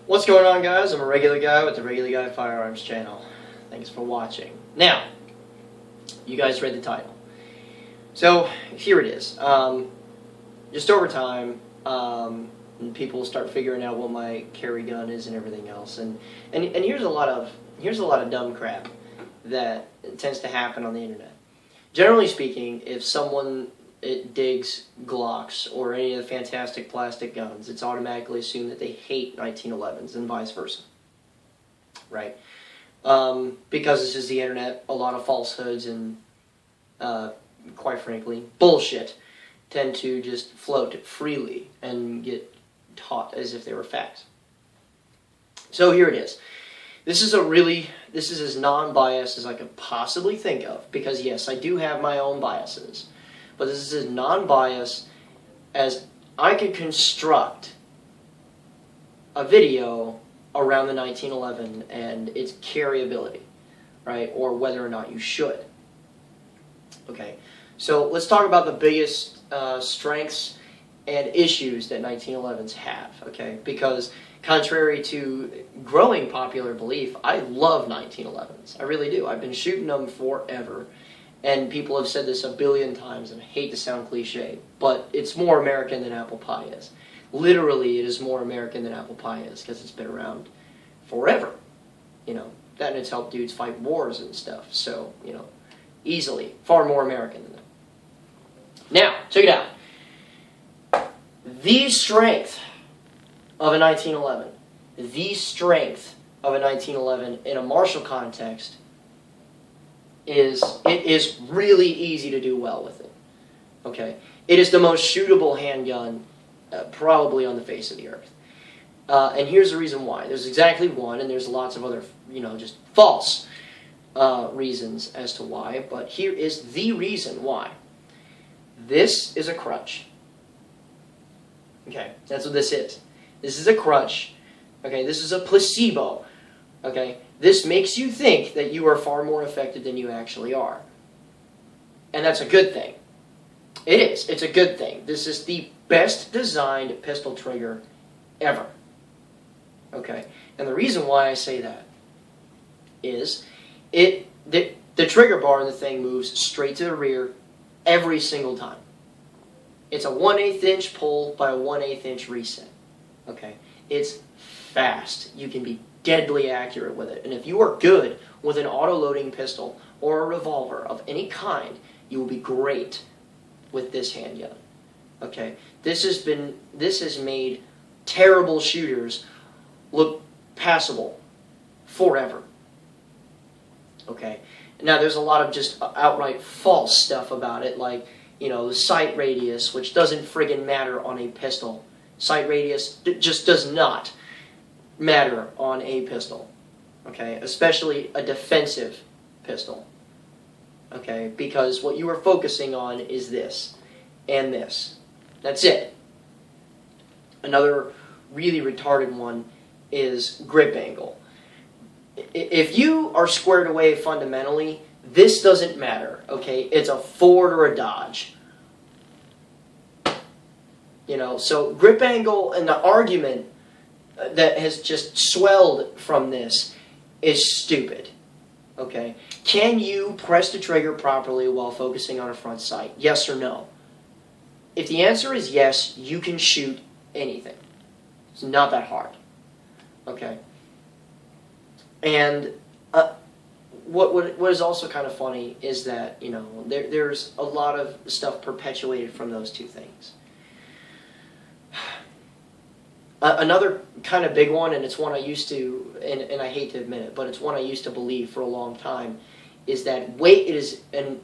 What's going on, guys? I'm a regular guy with the Regular Guy Firearms channel. Thanks for watching. Now, you guys read the title. So, here it is. Just over time, people start figuring out what my carry gun is and everything else. And here's a lot of dumb crap that tends to happen on the internet. Generally speaking, if someone digs Glocks or any of the fantastic plastic guns, it's automatically assumed that they hate 1911s and vice versa, right? Because this is the internet, a lot of falsehoods and, quite frankly, bullshit tend to just float freely and get taught as if they were facts. So here it is. This is as non-biased as I could possibly think of, because yes, I do have my own biases. But this is as non-biased as I could construct a video around the 1911 and its carryability, right? Or whether or not you should. Okay, so let's talk about the biggest strengths and issues that 1911s have, okay? Because contrary to growing popular belief, I love 1911s. I really do. I've been shooting them forever. And people have said this a billion times, and I hate to sound cliche, but it's more American than apple pie is. Literally, it is more American than apple pie is, because it's been around forever. You know, that and it's helped dudes fight wars and stuff. So, you know, easily, far more American than that. Now, check it out. The strength of a 1911, in a martial context, it is really easy to do well with it. Okay, it is the most shootable handgun probably on the face of the earth, and here's the reason why. There's exactly one, and there's lots of other, just false reasons as to why. But here is the reason why. This is a crutch. Okay, that's what this is. This is a crutch. Okay, this is a placebo. Okay. This makes you think that you are far more effective than you actually are. And that's a good thing. It is. It's a good thing. This is the best designed pistol trigger ever. Okay? And the reason why I say that is the trigger bar in the thing moves straight to the rear every single time. It's a 1/8 inch pull by a 1/8 inch reset. Okay? It's fast. You can be deadly accurate with it. And if you are good with an auto-loading pistol or a revolver of any kind, you will be great with this handgun. Okay? This has made terrible shooters look passable forever. Okay? Now there's a lot of just outright false stuff about it, like, the sight radius, which doesn't friggin' matter on a pistol. Sight radius just does not matter on a pistol, okay, especially a defensive pistol, okay, because what you are focusing on is this and this. That's it. Another really retarded one is grip angle. If you are squared away fundamentally, this doesn't matter, okay? It's a Ford or a Dodge. So grip angle and the argument that has just swelled from this is stupid. Okay? Can you press the trigger properly while focusing on a front sight? Yes or no? If the answer is yes, you can shoot anything. It's not that hard. Okay? And what is also kind of funny is that, there's a lot of stuff perpetuated from those two things. Another kind of big one, and it's one I used to, and I hate to admit it, but it's one I used to believe for a long time, is that weight is a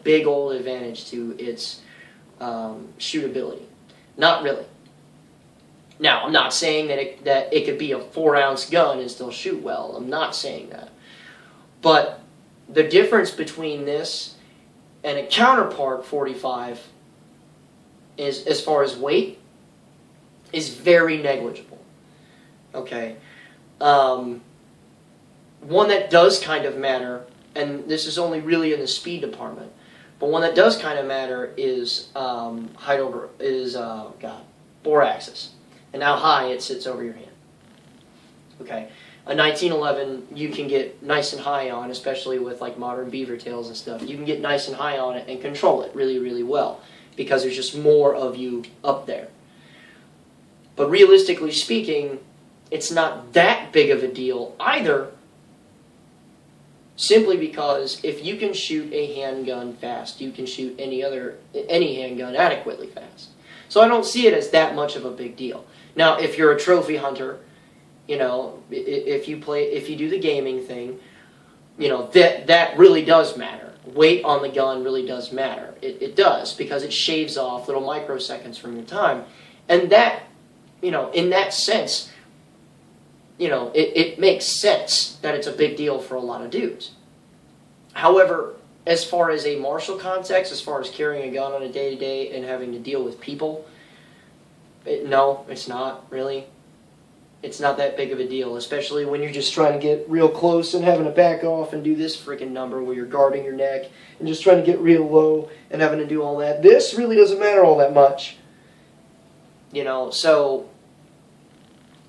big old advantage to its shootability. Not really. Now, I'm not saying that it could be a 4-ounce gun and still shoot well. I'm not saying that. But the difference between this and a counterpart 45 is, as far as weight, is very negligible. Okay? One that does kind of matter, and this is only really in the speed department, but one that does kind of matter is bore axis, and how high it sits over your hand. Okay, a 1911 you can get nice and high on, especially with like modern beaver tails and stuff. You can get nice and high on it and control it really, really well because there's just more of you up there. But realistically speaking, it's not that big of a deal either, simply because if you can shoot a handgun fast, you can shoot any handgun adequately fast. So I don't see it as that much of a big deal. Now, if you're a trophy hunter, you know, if you do the gaming thing, you know, that really does matter. Weight on the gun really does matter. It does, because it shaves off little microseconds from your time. And that, you know, in that sense, you know, it makes sense that it's a big deal for a lot of dudes. However, as far as a martial context, as far as carrying a gun on a day-to-day and having to deal with people, no, it's not, really. It's not that big of a deal, especially when you're just trying to get real close and having to back off and do this freaking number where you're guarding your neck and just trying to get real low and having to do all that. This really doesn't matter all that much. You know, so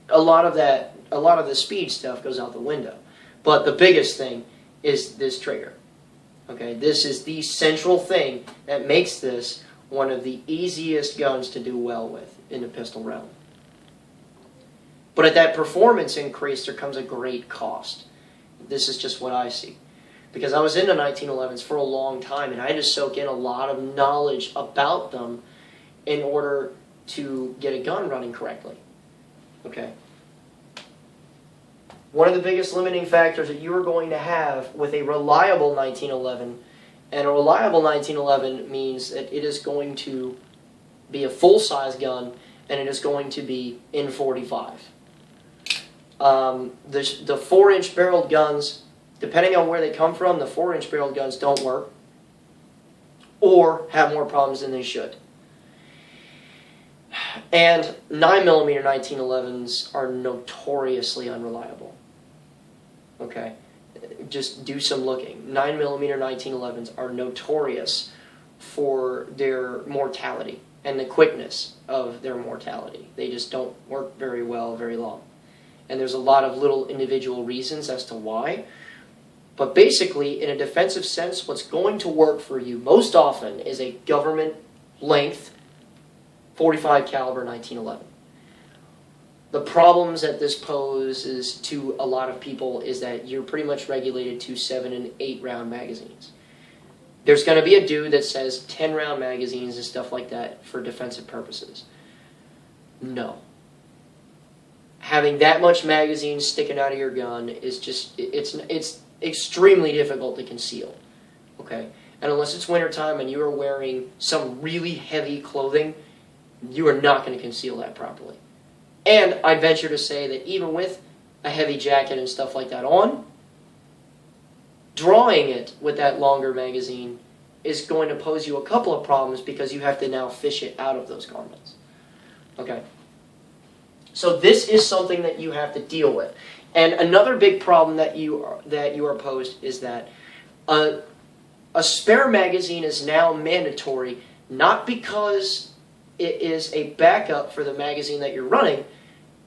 a lot of the speed stuff goes out the window. But the biggest thing is this trigger. Okay, this is the central thing that makes this one of the easiest guns to do well with in the pistol realm. But at that performance increase, there comes a great cost. This is just what I see. Because I was into 1911s for a long time, and I had to soak in a lot of knowledge about them in order to get a gun running correctly. Okay? One of the biggest limiting factors that you are going to have with a reliable 1911, and a reliable 1911 means that it is going to be a full-size gun, and it is going to be in 45. The 4-inch barreled guns, depending on where they come from, the 4-inch barreled guns don't work or have more problems than they should. And 9mm 1911s are notoriously unreliable. Okay? Just do some looking. 9mm 1911s are notorious for their mortality and the quickness of their mortality. They just don't work very well very long. And there's a lot of little individual reasons as to why. But basically, in a defensive sense, what's going to work for you most often is a government length 45 caliber 1911. The problems that this poses to a lot of people is that you're pretty much regulated to 7 and 8 round magazines. There's going to be a dude that says 10 round magazines and stuff like that for defensive purposes. No. Having that much magazine sticking out of your gun is just, it's extremely difficult to conceal. Okay? And unless it's wintertime and you are wearing some really heavy clothing, you are not going to conceal that properly. And I'd venture to say that even with a heavy jacket and stuff like that on, drawing it with that longer magazine is going to pose you a couple of problems because you have to now fish it out of those garments. Okay? So this is something that you have to deal with. And another big problem that you are posed is that a spare magazine is now mandatory, not because it is a backup for the magazine that you're running,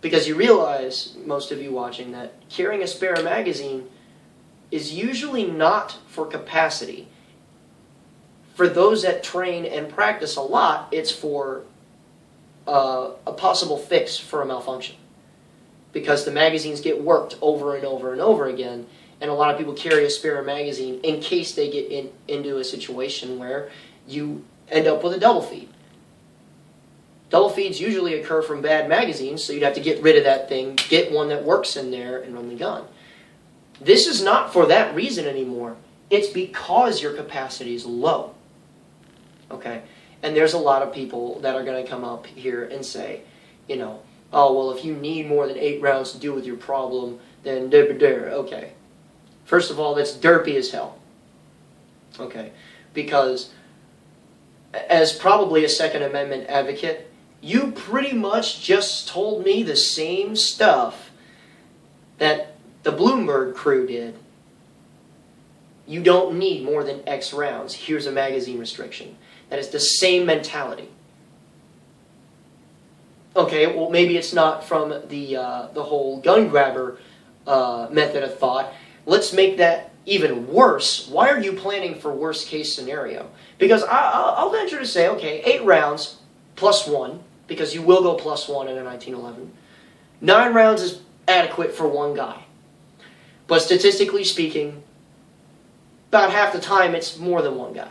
because you realize, most of you watching, that carrying a spare magazine is usually not for capacity. For those that train and practice a lot, it's for a possible fix for a malfunction. Because the magazines get worked over and over and over again, and a lot of people carry a spare magazine in case they get into a situation where you end up with a double feed. Double feeds usually occur from bad magazines, so you'd have to get rid of that thing, get one that works in there, and run the gun. This is not for that reason anymore. It's because your capacity is low. Okay? And there's a lot of people that are going to come up here and say, you know, oh, well, if you need more than 8 rounds to deal with your problem, then okay. First of all, that's derpy as hell. Okay? Because as probably a Second Amendment advocate, you pretty much just told me the same stuff that the Bloomberg crew did. You don't need more than X rounds. Here's a magazine restriction. That is the same mentality. Okay, well, maybe it's not from the whole gun grabber method of thought. Let's make that even worse. Why are you planning for worst case scenario? Because I'll venture to say, okay, 8 rounds plus 1, because you will go plus 1 in a 1911. 9 rounds is adequate for one guy. But statistically speaking, about half the time it's more than one guy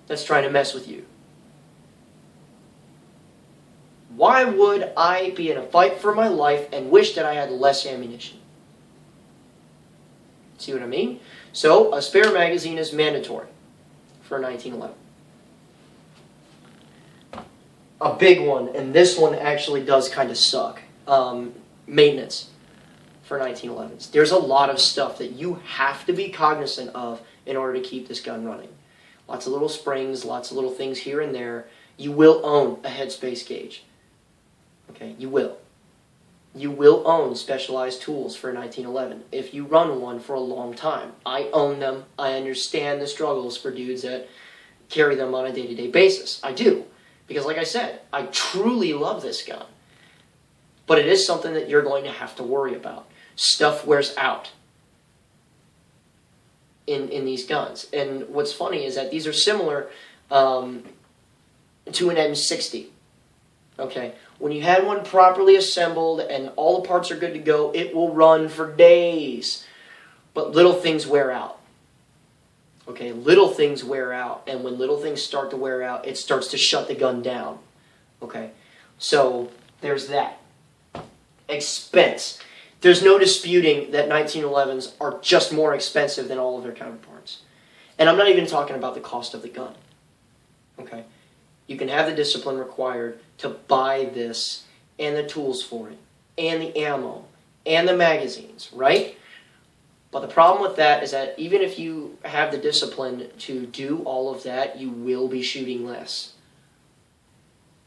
that's trying to mess with you. Why would I be in a fight for my life and wish that I had less ammunition? See what I mean? So, a spare magazine is mandatory for 1911. A big one, and this one actually does kind of suck, maintenance for 1911s. There's a lot of stuff that you have to be cognizant of in order to keep this gun running. Lots of little springs, lots of little things here and there. You will own a headspace gauge. Okay, you will. You will own specialized tools for 1911 if you run one for a long time. I own them. I understand the struggles for dudes that carry them on a day-to-day basis. I do. Because like I said, I truly love this gun. But it is something that you're going to have to worry about. Stuff wears out in these guns. And what's funny is that these are similar to an M60. Okay, when you had one properly assembled and all the parts are good to go, it will run for days. But little things wear out. Okay, little things wear out. And when little things start to wear out, it starts to shut the gun down. Okay, so there's that. Expense. There's no disputing that 1911s are just more expensive than all of their counterparts. And I'm not even talking about the cost of the gun. Okay? You can have the discipline required to buy this and the tools for it, and the ammo, and the magazines, right? But the problem with that is that even if you have the discipline to do all of that, you will be shooting less.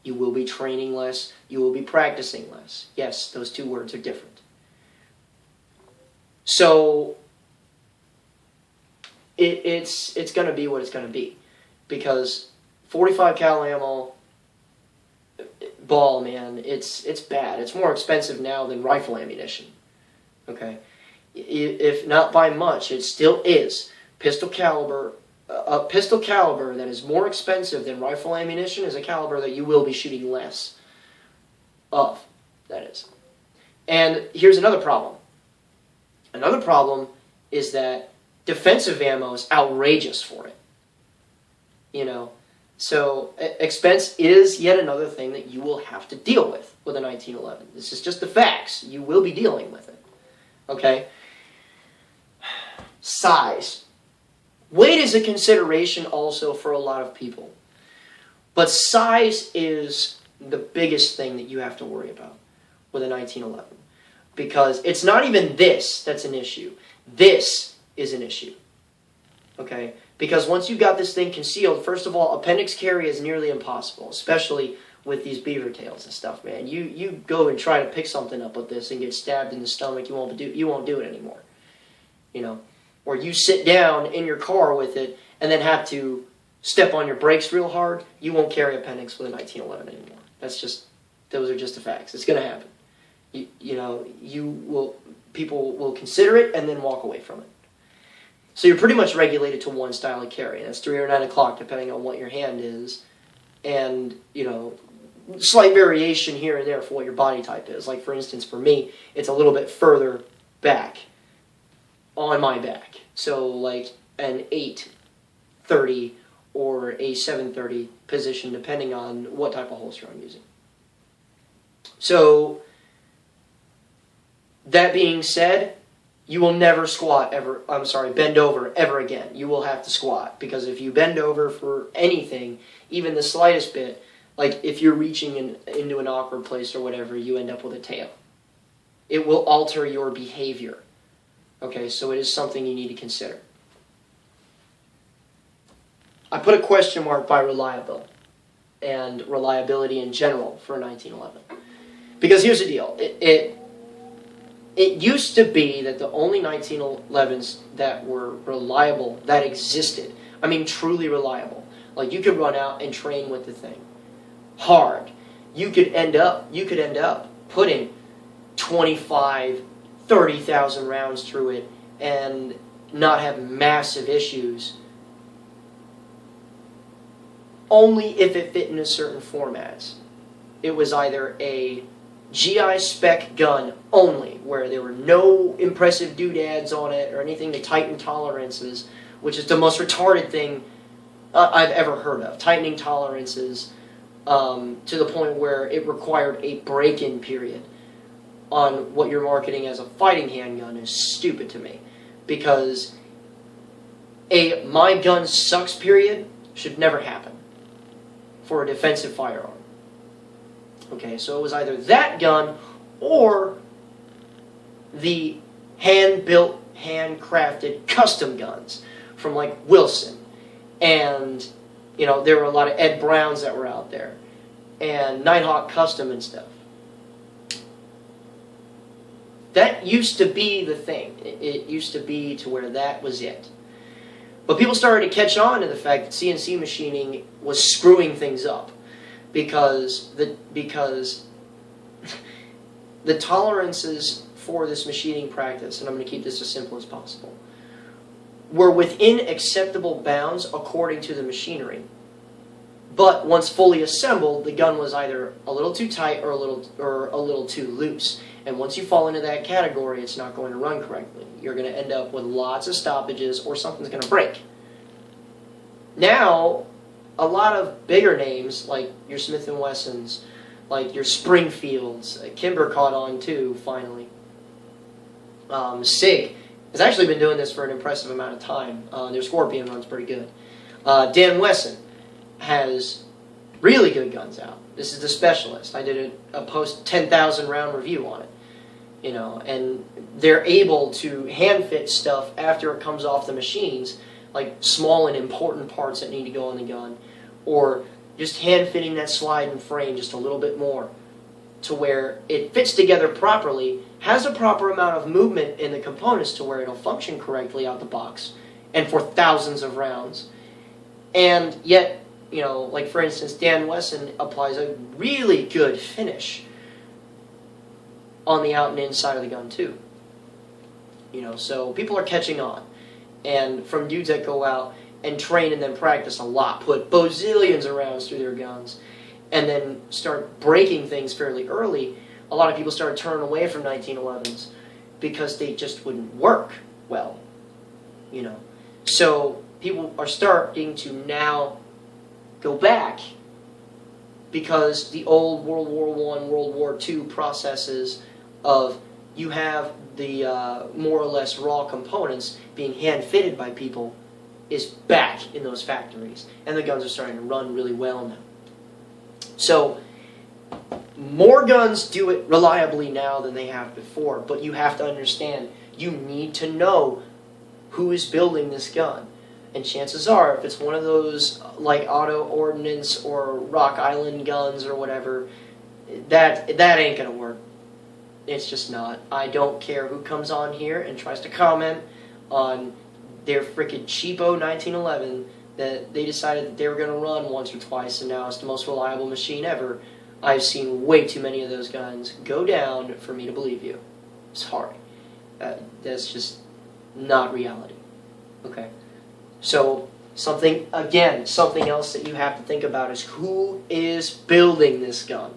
You will be training less. You will be practicing less. Yes, those two words are different. So, it's going to be what it's going to be. Because 45 cal ammo, ball, man, it's bad. It's more expensive now than rifle ammunition. Okay? If not by much, it still is. Pistol caliber, a pistol caliber that is more expensive than rifle ammunition is a caliber that you will be shooting less of, that is. And here's another problem. Another problem is that defensive ammo is outrageous for it. You know, so expense is yet another thing that you will have to deal with a 1911. This is just the facts. You will be dealing with it. Okay? Size. Weight is a consideration also for a lot of people. But size is the biggest thing that you have to worry about with a 1911. Because it's not even this that's an issue. This is an issue. Okay? Because once you've got this thing concealed, first of all, appendix carry is nearly impossible, especially with these beaver tails and stuff, man. You go and try to pick something up with this and get stabbed in the stomach, you won't do it anymore. You know? Or you sit down in your car with it and then have to step on your brakes real hard, you won't carry appendix with a 1911 anymore. Those are just the facts. It's going to happen. People will consider it and then walk away from it. So you're pretty much regulated to one style of carry. That's 3 or 9 o'clock, depending on what your hand is. And, slight variation here and there for what your body type is. Like, for instance, for me, it's a little bit further back on my back. So, like, an 830 or a 730 position, depending on what type of holster I'm using. So, that being said, you will never bend over ever again. You will have to squat, because if you bend over for anything, even the slightest bit, like if you're reaching into an awkward place or whatever, you end up with a tail. It will alter your behavior. Okay, so it is something you need to consider. I put a question mark by reliable and reliability in general for 1911. Because here's the deal. It used to be that the only 1911s that were reliable, that existed, I mean truly reliable, like you could run out and train with the thing hard. you could end up putting 25, 30,000 rounds through it and not have massive issues, only if it fit into certain formats. It was either a GI spec gun only, where there were no impressive doodads on it or anything to tighten tolerances, which is the most retarded thing I've ever heard of. Tightening tolerances to the point where it required a break-in period on what you're marketing as a fighting handgun is stupid to me. Because a my gun sucks period should never happen for a defensive firearm. Okay, so it was either that gun or the hand-built, handcrafted custom guns from like Wilson. And, you know, there were a lot of Ed Browns that were out there. And Nighthawk Custom and stuff. That used to be the thing. It used to be to where that was it. But people started to catch on to the fact that CNC machining was screwing things up. Because the tolerances for this machining practice, and I'm going to keep this as simple as possible, were within acceptable bounds according to the machinery. But once fully assembled, the gun was either a little too tight or a little too loose. And once you fall into that category, it's not going to run correctly. You're going to end up with lots of stoppages or something's going to break. Now, a lot of bigger names, like your Smith & Wessons, like your Springfields, Kimber caught on too, finally. SIG has actually been doing this for an impressive amount of time. Their Scorpion runs pretty good. Dan Wesson has really good guns out. This is the Specialist. I did a post 10,000 round review on it. You know, and they're able to hand fit stuff after it comes off the machines, like small and important parts that need to go on the gun, or just hand fitting that slide and frame just a little bit more to where it fits together properly, has a proper amount of movement in the components to where it'll function correctly out the box, and for thousands of rounds. And yet, you know, like for instance, Dan Wesson applies a really good finish on the out and inside of the gun too. You know, so people are catching on. And from dudes that go out and train and then practice a lot, put bazillions of rounds through their guns, and then start breaking things fairly early, a lot of people started turning away from 1911s because they just wouldn't work well. You know, so people are starting to now go back because the old World War I, World War II processes of you have the more or less raw components being hand-fitted by people is back in those factories. And the guns are starting to run really well now. So, more guns do it reliably now than they have before. But you have to understand, you need to know who is building this gun. And chances are, if it's one of those like Auto Ordnance or Rock Island guns or whatever, that ain't going to work. It's just not. I don't care who comes on here and tries to comment on their frickin' cheapo 1911 that they decided that they were going to run once or twice and now it's the most reliable machine ever. I've seen way too many of those guns go down for me to believe you. Sorry. That's just not reality. Okay? So, something else that you have to think about is who is building this gun.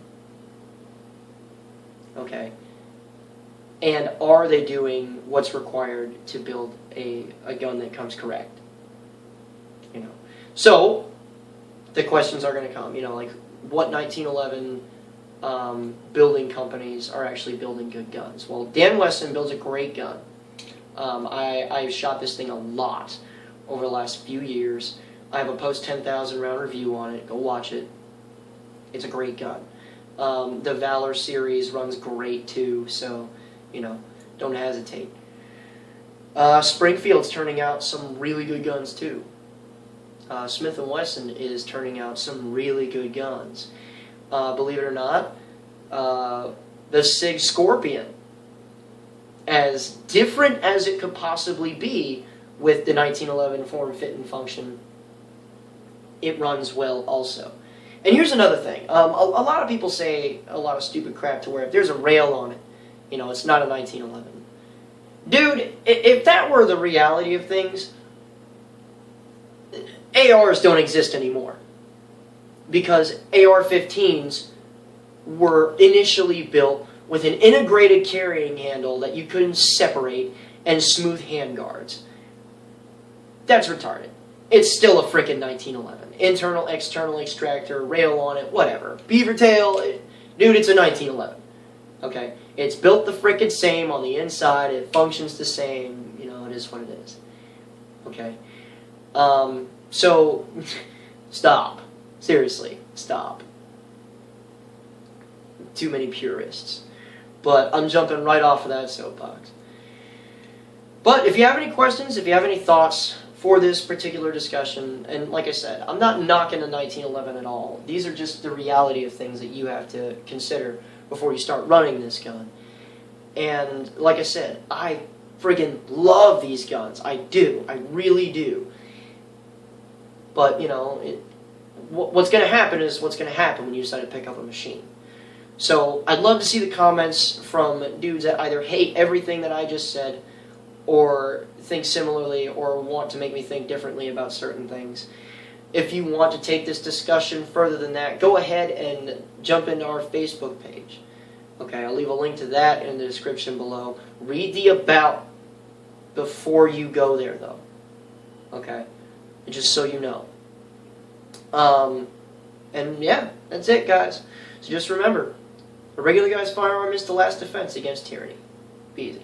Okay? And are they doing what's required to build a gun that comes correct? You know. So, the questions are going to come. You know, like, what 1911 building companies are actually building good guns? Well, Dan Wesson builds a great gun. I've shot this thing a lot over the last few years. I have a post 10,000 round review on it. Go watch it. It's a great gun. The Valor series runs great too, so, you know, don't hesitate. Springfield's turning out some really good guns too. Smith & Wesson is turning out some really good guns. Believe it or not, the SIG Scorpion, as different as it could possibly be with the 1911 form, fit, and function, it runs well also. And here's another thing. A lot of people say a lot of stupid crap to where if there's a rail on it, it's not a 1911. Dude, if that were the reality of things, ARs don't exist anymore. Because AR-15s were initially built with an integrated carrying handle that you couldn't separate and smooth handguards. That's retarded. It's still a frickin' 1911. Internal, external extractor, rail on it, whatever. Beaver tail, dude, it's a 1911. Okay? It's built the frickin' same on the inside. It functions the same. It is what it is. Okay? So, stop. Seriously, stop. Too many purists. But I'm jumping right off of that soapbox. But if you have any questions, if you have any thoughts for this particular discussion, and like I said, I'm not knocking the 1911 at all. These are just the reality of things that you have to consider before you start running this gun. And like I said, I friggin' love these guns. I do. I really do. But, what's going to happen is what's going to happen when you decide to pick up a machine. So I'd love to see the comments from dudes that either hate everything that I just said or think similarly or want to make me think differently about certain things. If you want to take this discussion further than that, go ahead and jump into our Facebook page. Okay, I'll leave a link to that in the description below. Read the about before you go there, though. Okay? Just so you know. And yeah, that's it, guys. So just remember, a regular guy's firearm is the last defense against tyranny. Be easy.